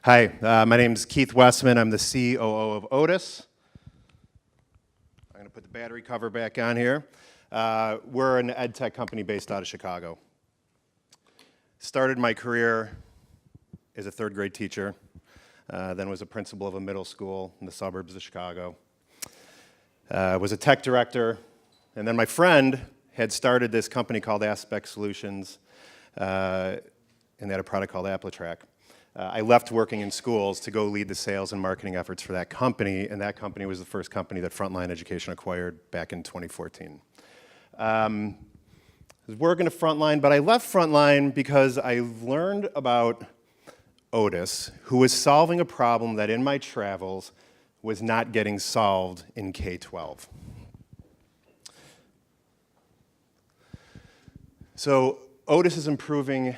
Hi, my name is Keith Westman. I'm the COO of Otus. I'm going to put the battery cover back on here. We're an ed tech company based out of Chicago. Started my career as a third grade teacher, then was a principal of a middle school in the suburbs of Chicago. Was a tech director, and then my friend had started this company called Aspect Solutions, and they had a product called AppleTrack. I left working in schools to go lead the sales and marketing efforts for that company, and that company was the first company that Frontline Education acquired back in 2014. I was working at Frontline, but I left Frontline because I learned about Otus, who was solving a problem that in my travels was not getting solved in K-12. So Otus is improving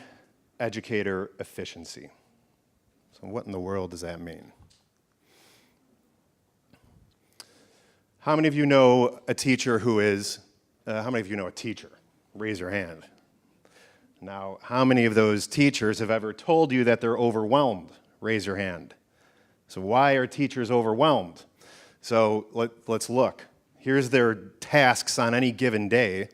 educator efficiency. So what in the world does that mean? How many of you know a teacher who is, how many of you know a teacher? Raise your hand. Now, how many of those teachers have ever told you that they're overwhelmed? Raise your hand. So why are teachers overwhelmed? So let's look. Here's their tasks on any given day.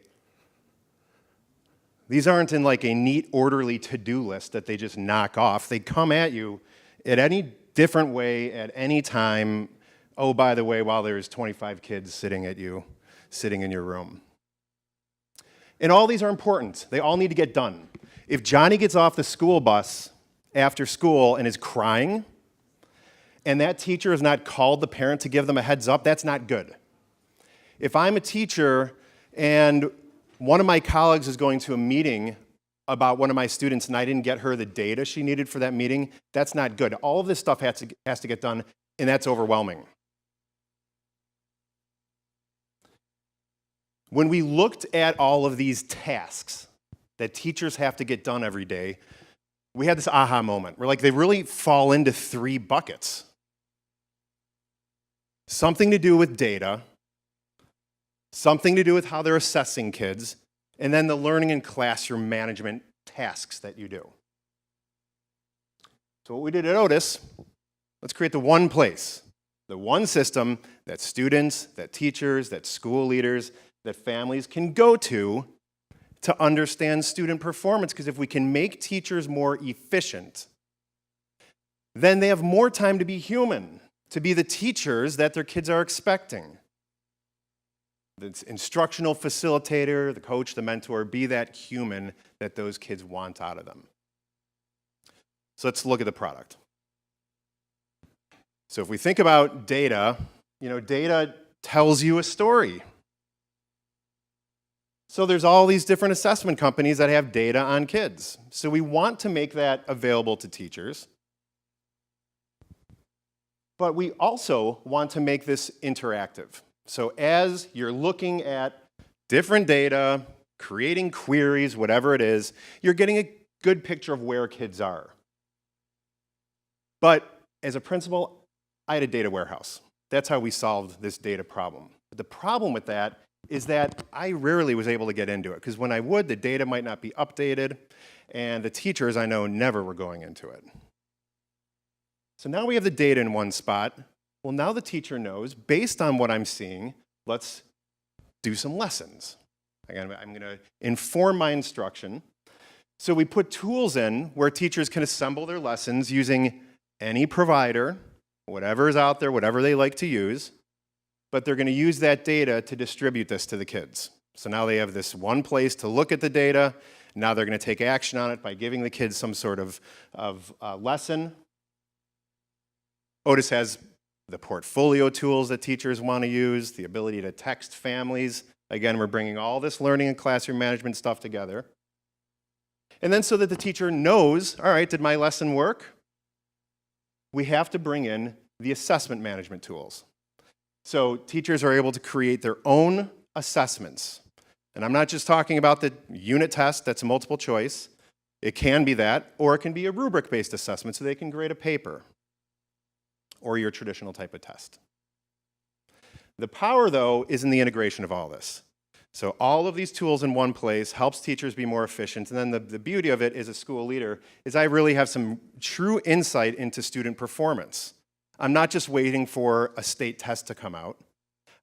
These aren't in like a neat, orderly to-do list that they just knock off. They come at you in any different way at any time. Oh, by the way, while there's 25 kids sitting at you, sitting in your room. And all these are important. They all need to get done. If Johnny gets off the school bus after school and is crying, and that teacher has not called the parent to give them a heads up, that's not good. If I'm a teacher and one of my colleagues is going to a meeting about one of my students and I didn't get her the data she needed for that meeting, that's not good. All of this stuff has to get done, and that's overwhelming. When we looked at all of these tasks that teachers have to get done every day, we had this aha moment. We're like, they really fall into three buckets. Something to do with data, something to do with how they're assessing kids, and then the learning and classroom management tasks that you do. So what we did at Otus, let's create the one place, the one system that students, that teachers, that school leaders, that families can go to understand student performance, because if we can make teachers more efficient, then they have more time to be human, to be the teachers that their kids are expecting. The instructional facilitator, the coach, the mentor, be that human that those kids want out of them. So let's look at the product. So if we think about data, data tells you a story. So there's all these different assessment companies that have data on kids. So we want to make that available to teachers. But we also want to make this interactive. So as you're looking at different data, creating queries, whatever it is, you're getting a good picture of where kids are. But as a principal, I had a data warehouse. That's how we solved this data problem. But the problem with that is that I rarely was able to get into it, because when I would, the data might not be updated, and the teachers I know never were going into it. So now we have the data in one spot. Well, now the teacher knows, based on what I'm seeing, let's do some lessons. Again, I'm going to inform my instruction. So we put tools in where teachers can assemble their lessons using any provider, whatever is out there, whatever they like to use, but they're going to use that data to distribute this to the kids. So now they have this one place to look at the data. Now they're going to take action on it by giving the kids some sort of lesson. Otus has the portfolio tools that teachers want to use, the ability to text families. Again, we're bringing all this learning and classroom management stuff together. And then so that the teacher knows, all right, did my lesson work? We have to bring in the assessment management tools. So teachers are able to create their own assessments. And I'm not just talking about the unit test that's a multiple choice. It can be that, or it can be a rubric-based assessment so they can grade a paper, or your traditional type of test. The power, though, is in the integration of all this. So all of these tools in one place helps teachers be more efficient. And then the beauty of it as a school leader is I really have some true insight into student performance. I'm not just waiting for a state test to come out.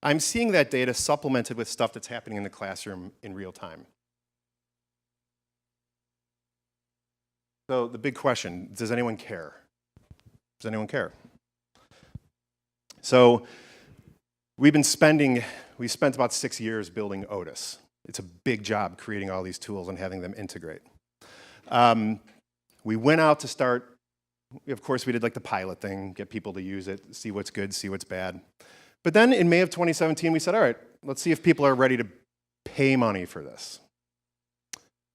I'm seeing that data supplemented with stuff that's happening in the classroom in real time. So the big question, does anyone care? Does anyone care? So we spent about 6 years building Otus. It's a big job creating all these tools and having them integrate. We went out to start, of course we did like the pilot thing, get people to use it, see what's good, see what's bad. But then in May of 2017, we said, all right, let's see if people are ready to pay money for this.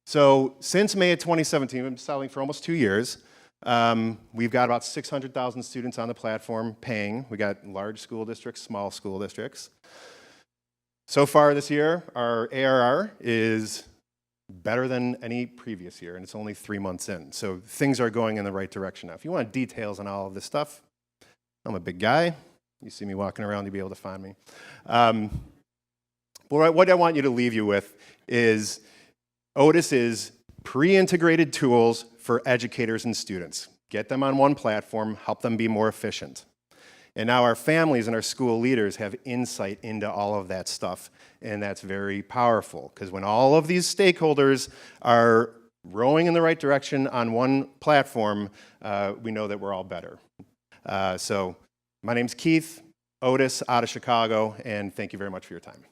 So since May of 2017, we've been selling for almost 2 years. We've got about 600,000 students on the platform paying. We got large school districts, small school districts. So far this year, our ARR is better than any previous year, and it's only 3 months in. So things are going in the right direction now. If you want details on all of this stuff, I'm a big guy. You see me walking around, you'll be able to find me. But what I want you to leave you with is Otus is pre-integrated tools for educators and students. Get them on one platform, help them be more efficient. And now our families and our school leaders have insight into all of that stuff, and that's very powerful, because when all of these stakeholders are rowing in the right direction on one platform, we know that we're all better. So my name's Keith, Otus out of Chicago, and thank you very much for your time.